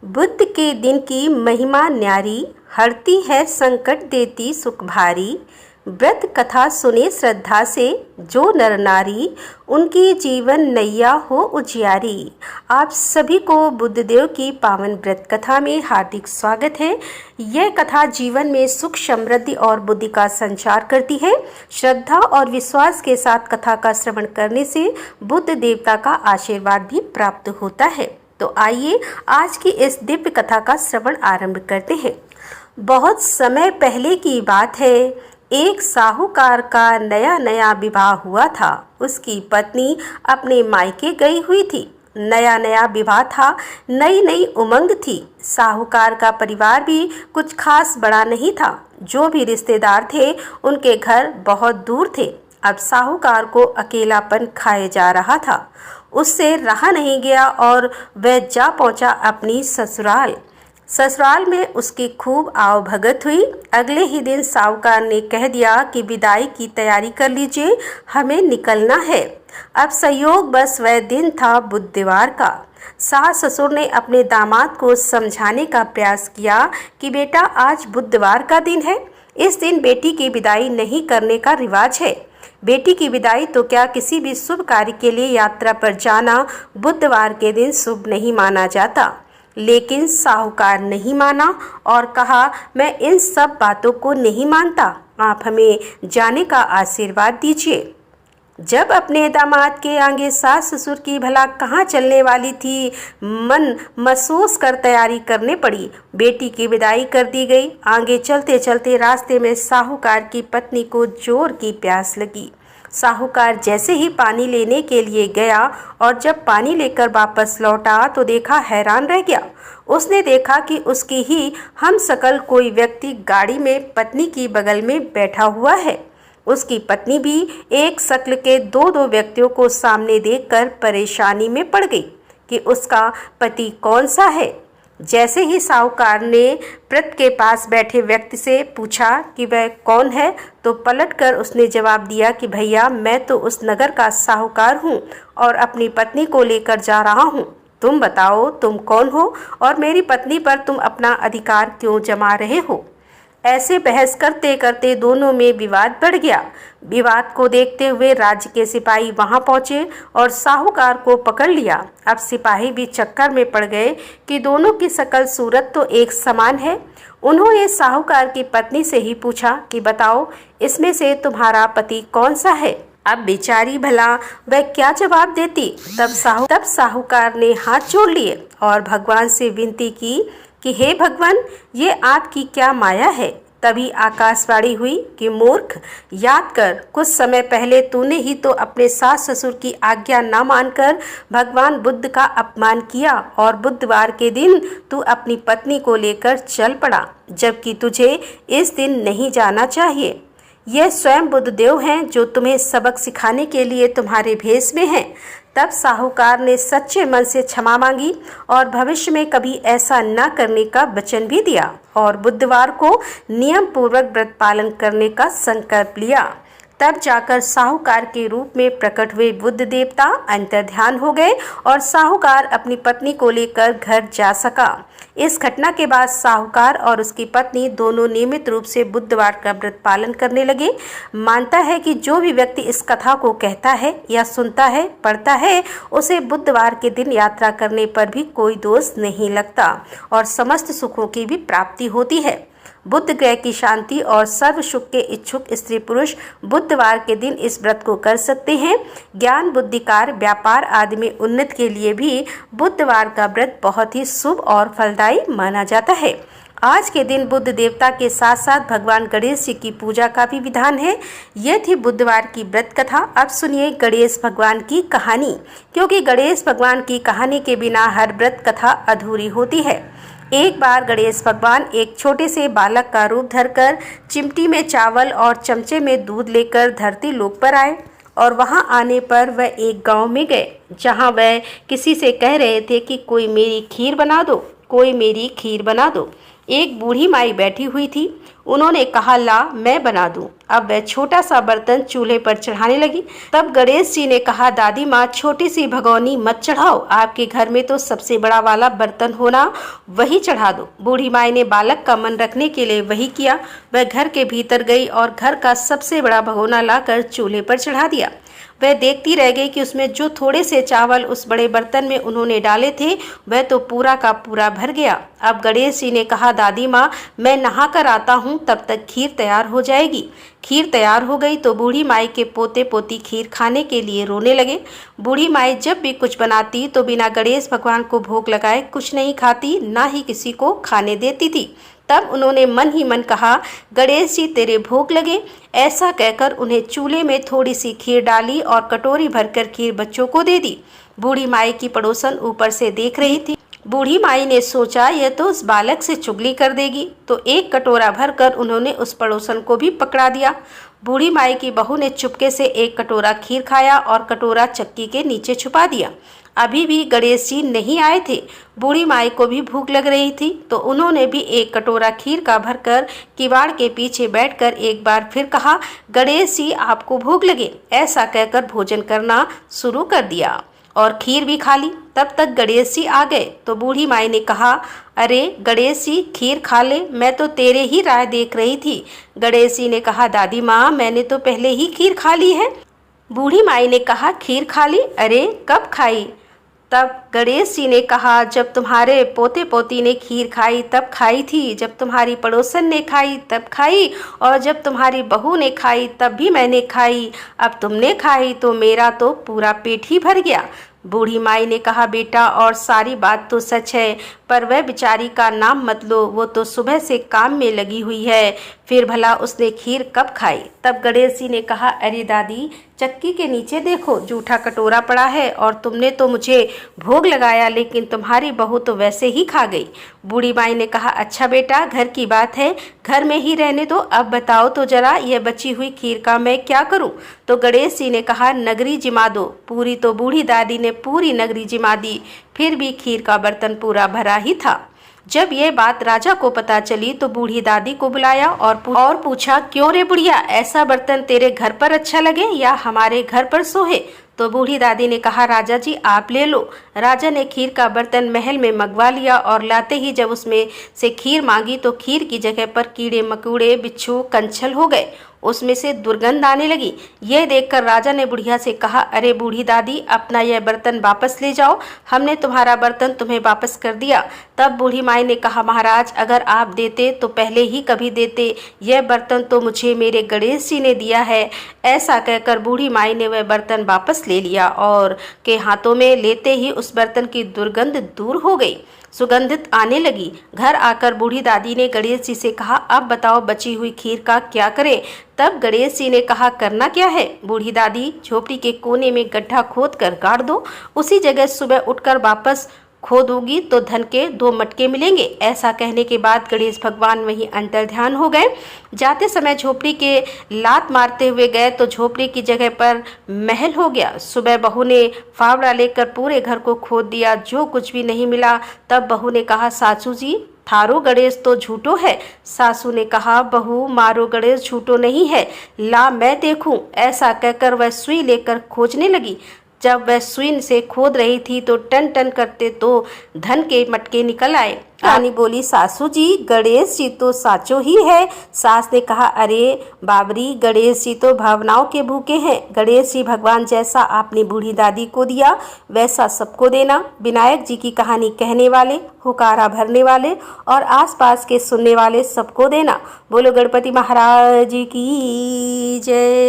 बुद्ध के दिन की महिमा न्यारी, हरती है संकट देती सुख भारी। व्रत कथा सुने श्रद्धा से जो नर नारी, उनकी जीवन नैया हो उजियारी। आप सभी को बुद्धदेव की पावन व्रत कथा में हार्दिक स्वागत है। यह कथा जीवन में सुख समृद्धि और बुद्धि का संचार करती है। श्रद्धा और विश्वास के साथ कथा का श्रवण करने से बुद्ध देवता का आशीर्वाद भी प्राप्त होता है। तो आइए आज की इस दिव्य कथा का श्रवण आरंभ करते हैं। बहुत समय पहले की बात है। एक साहूकार का नया नया विवाह हुआ था। उसकी पत्नी अपने मायके गई हुई थी। नया नया विवाह था, नई नई उमंग थी। साहूकार का परिवार भी कुछ खास बड़ा नहीं था। जो भी रिश्तेदार थे उनके घर बहुत दूर थे। अब साहूकार को अकेलापन खाए जा रहा था। उससे रहा नहीं गया और वह जा पहुंचा अपनी ससुराल। ससुराल में उसकी खूब आवभगत हुई। अगले ही दिन साहूकार ने कह दिया कि विदाई की तैयारी कर लीजिए, हमें निकलना है। अब संयोग बस वह दिन था बुधवार का। सास ससुर ने अपने दामाद को समझाने का प्रयास किया कि बेटा, आज बुधवार का दिन है। इस दिन बेटी की विदाई नहीं करने का रिवाज है। बेटी की विदाई तो क्या, किसी भी शुभ कार्य के लिए यात्रा पर जाना बुधवार के दिन शुभ नहीं माना जाता। लेकिन साहूकार नहीं माना और कहा, मैं इन सब बातों को नहीं मानता, आप हमें जाने का आशीर्वाद दीजिए। जब अपने दामाद के आगे सास ससुर की भला कहाँ चलने वाली थी, मन महसूस कर तैयारी करने पड़ी। बेटी की विदाई कर दी गई। आगे चलते चलते रास्ते में साहूकार की पत्नी को जोर की प्यास लगी। साहूकार जैसे ही पानी लेने के लिए गया और जब पानी लेकर वापस लौटा तो देखा, हैरान रह गया। उसने देखा कि उसकी ही हम सकल कोई व्यक्ति गाड़ी में पत्नी की बगल में बैठा हुआ है। उसकी पत्नी भी एक शक्ल के दो व्यक्तियों को सामने देखकर परेशानी में पड़ गई कि उसका पति कौन सा है। जैसे ही साहूकार ने व्रत के पास बैठे व्यक्ति से पूछा कि वह कौन है, तो पलटकर उसने जवाब दिया कि भैया, मैं तो उस नगर का साहूकार हूँ और अपनी पत्नी को लेकर जा रहा हूँ। तुम बताओ, तुम कौन हो और मेरी पत्नी पर तुम अपना अधिकार क्यों जमा रहे हो। ऐसे बहस करते करते दोनों में विवाद बढ़ गया। विवाद को देखते हुए राज्य के सिपाही वहां पहुंचे और साहूकार को पकड़ लिया। अब सिपाही भी चक्कर में पड़ गए कि दोनों की शकल सूरत तो एक समान है। उन्होंने साहूकार की पत्नी से ही पूछा कि बताओ, इसमें से तुम्हारा पति कौन सा है। अब बेचारी भला वह क्या जवाब देती। तब साहूकार ने हाथ जोड़ लिए और भगवान से विनती की कि हे भगवान, ये आपकी क्या माया है। तभी आकाशवाणी हुई कि मूर्ख, याद कर, कुछ समय पहले तूने ही तो अपने सास ससुर की आज्ञा न मानकर भगवान बुद्ध का अपमान किया और बुधवार के दिन तू अपनी पत्नी को लेकर चल पड़ा, जबकि तुझे इस दिन नहीं जाना चाहिए। यह स्वयं बुद्धदेव हैं जो तुम्हें सबक सिखाने के लिए तुम्हारे भेष में हैं। तब साहूकार ने सच्चे मन से क्षमा मांगी और भविष्य में कभी ऐसा न करने का वचन भी दिया और बुधवार को नियम पूर्वक व्रत पालन करने का संकल्प लिया। तब जाकर साहूकार के रूप में प्रकट हुए बुद्ध देवता अंतर्ध्यान हो गए और साहूकार अपनी पत्नी को लेकर घर जा सका। इस घटना के बाद साहूकार और उसकी पत्नी दोनों नियमित रूप से बुधवार का व्रत पालन करने लगे। मानता है कि जो भी व्यक्ति इस कथा को कहता है या सुनता है, पढ़ता है, उसे बुधवार के दिन यात्रा करने पर भी कोई दोष नहीं लगता और समस्त सुखों की भी प्राप्ति होती है। बुध ग्रह की शांति और सर्व सुख के इच्छुक स्त्री पुरुष बुधवार के दिन इस व्रत को कर सकते हैं। ज्ञान, बुद्धिकार, व्यापार आदि में उन्नति के लिए भी बुधवार का व्रत बहुत ही शुभ और फलदायी माना जाता है। आज के दिन बुद्ध देवता के साथ साथ भगवान गणेश जी की पूजा का भी विधान है। यह थी बुधवार की व्रत कथा। अब सुनिए गणेश भगवान की कहानी, क्योंकि गणेश भगवान की कहानी के बिना हर व्रत कथा अधूरी होती है। एक बार गणेश भगवान एक छोटे से बालक का रूप धरकर चिमटी में चावल और चमचे में दूध लेकर धरती लोक पर आए और वहां आने पर वह एक गांव में गए, जहां वह किसी से कह रहे थे कि कोई मेरी खीर बना दो, कोई मेरी खीर बना दो। एक बूढ़ी माई बैठी हुई थी। उन्होंने कहा, ला मैं बना दूं। अब वह छोटा सा बर्तन चूल्हे पर चढ़ाने लगी। तब गणेश जी ने कहा, दादी माँ छोटी सी भगोनी मत चढ़ाओ, आपके घर में तो सबसे बड़ा वाला बर्तन होना, वही चढ़ा दो। बूढ़ी माई ने बालक का मन रखने के लिए वही किया। वह घर के भीतर गई और घर का सबसे बड़ा भगोना लाकर चूल्हे पर चढ़ा दिया। वह देखती रह गई कि उसमें जो थोड़े से चावल उस बड़े बर्तन में उन्होंने डाले थे वह तो पूरा का पूरा भर गया। अब गणेश जी ने कहा, दादी माँ मैं नहा कर आता हूँ, तब तक खीर तैयार हो जाएगी। खीर तैयार हो गई तो बूढ़ी माई के पोते पोती खीर खाने के लिए रोने लगे। बूढ़ी माई जब भी कुछ बनाती तो बिना गणेश भगवान को भोग लगाए कुछ नहीं खाती, ना ही किसी को खाने देती थी। तब उन्होंने मन ही मन कहा, गणेश जी तेरे भोग लगे। ऐसा कहकर उन्हें चूल्हे में थोड़ी सी खीर डाली और कटोरी भरकर खीर बच्चों को दे दी। बूढ़ी माई की पड़ोसन ऊपर से देख रही थी। बूढ़ी माई ने सोचा, यह तो उस बालक से चुगली कर देगी, तो एक कटोरा भरकर उन्होंने उस पड़ोसन को भी पकड़ा दिया। बूढ़ी माई की बहू ने चुपके से एक कटोरा खीर खाया और कटोरा चक्की के नीचे छुपा दिया। अभी भी गणेश जी नहीं आए थे। बूढ़ी माई को भी भूख लग रही थी, तो उन्होंने भी एक कटोरा खीर का भरकर किवाड़ के पीछे बैठकर एक बार फिर कहा, गणेश जी आपको भूख लगे। ऐसा कहकर भोजन करना शुरू कर दिया और खीर भी खा ली। तब तक गणेश जी आ गए तो बूढ़ी माई ने कहा, अरे गणेश जी खीर खा ले, मैं तो तेरे ही राह देख रही थी। गणेश जी ने कहा, दादी माँ मैंने तो पहले ही खीर खा ली है। बूढ़ी माई ने कहा, खीर खा ली? अरे कब खाई? तब गणेश जी ने कहा, जब तुम्हारे पोते पोती ने खीर खाई तब खाई थी, जब तुम्हारी पड़ोसन ने खाई तब खाई, और जब तुम्हारी बहू ने खाई तब भी मैंने खाई। अब तुमने खाई तो मेरा तो पूरा पेट ही भर गया। बूढ़ी माई ने कहा, बेटा और सारी बात तो सच है, पर वह बेचारी का नाम मत लो, वो तो सुबह से काम में लगी हुई है, फिर भला उसने खीर कब खाई? तब गणेश जी ने कहा, अरे दादी चक्की के नीचे देखो जूठा कटोरा पड़ा है, और तुमने तो मुझे भोग लगाया लेकिन तुम्हारी बहू तो वैसे ही खा गई। बूढ़ी माई ने कहा, अच्छा बेटा घर की बात है, घर में ही रहने दो। अब बताओ तो जरा यह बची हुई खीर का मैं क्या करूं? तो गणेश जी ने कहा, नगरी जिमा दो। पूरी तो बूढ़ी दादी ने पूरी नगरी जिमा दी, फिर भी खीर का बर्तन पूरा भरा ही था। जब यह बात राजा को पता चली तो बूढ़ी दादी को बुलाया और पूछा, क्यों रे बुढ़िया, ऐसा बर्तन तेरे घर पर अच्छा लगे या हमारे घर पर सोहे? तो बूढ़ी दादी ने कहा, राजा जी आप ले लो। राजा ने खीर का बर्तन महल में मंगवा लिया और लाते ही जब उसमें से खीर मांगी तो खीर की जगह पर कीड़े मकोड़े बिच्छू कंछल हो गए, उसमें से दुर्गंध आने लगी। यह देखकर राजा ने बुढ़िया से कहा, अरे बूढ़ी दादी अपना यह बर्तन वापस ले जाओ, हमने तुम्हारा बर्तन तुम्हें वापस कर दिया। तब बूढ़ी माई ने कहा, महाराज अगर आप देते तो पहले ही कभी देते, यह बर्तन तो मुझे मेरे गणेश जी ने दिया है। ऐसा कहकर बूढ़ी माई ने वह बर्तन वापस ले लिया और के हाथों में लेते ही उस बर्तन की दुर्गंध दूर हो गई, सुगंधित आने लगी। घर आकर बूढ़ी दादी ने गणेश जी से कहा, अब बताओ बची हुई खीर का क्या करें? तब गणेश जी ने कहा, करना क्या है? बूढ़ी दादी झोपड़ी के कोने में गड्ढा खोद कर गाड़ दो, उसी जगह सुबह उठकर वापस खोदोगी तो धन के 2 मटके मिलेंगे। ऐसा कहने के बाद गणेश भगवान वहीं अंतर ध्यान हो गए। जाते समय झोपड़ी के लात मारते हुए गए तो झोपड़ी की जगह पर महल हो गया। सुबह बहू ने फावड़ा लेकर पूरे घर को खोद दिया, जो कुछ भी नहीं मिला। तब बहू ने कहा, सासू जी थारो गणेश तो झूठो है। सासू ने कहा, बहू मारो गणेश झूठो नहीं है, ला मैं देखूं। ऐसा कहकर वह सुई लेकर खोजने लगी। जब वह सुई से खोद रही थी तो टन टन करते तो धन के मटके निकल आए। रानी बोली, सासू जी गणेश जी तो साचो ही है। सास ने कहा, अरे बाबरी गणेश जी तो भावनाओं के भूखे हैं। गणेश जी भगवान जैसा आपने बूढ़ी दादी को दिया वैसा सबको देना। विनायक जी की कहानी कहने वाले, हुकारा भरने वाले और आसपास के सुनने वाले सबको देना। बोलो गणपति महाराज की जय।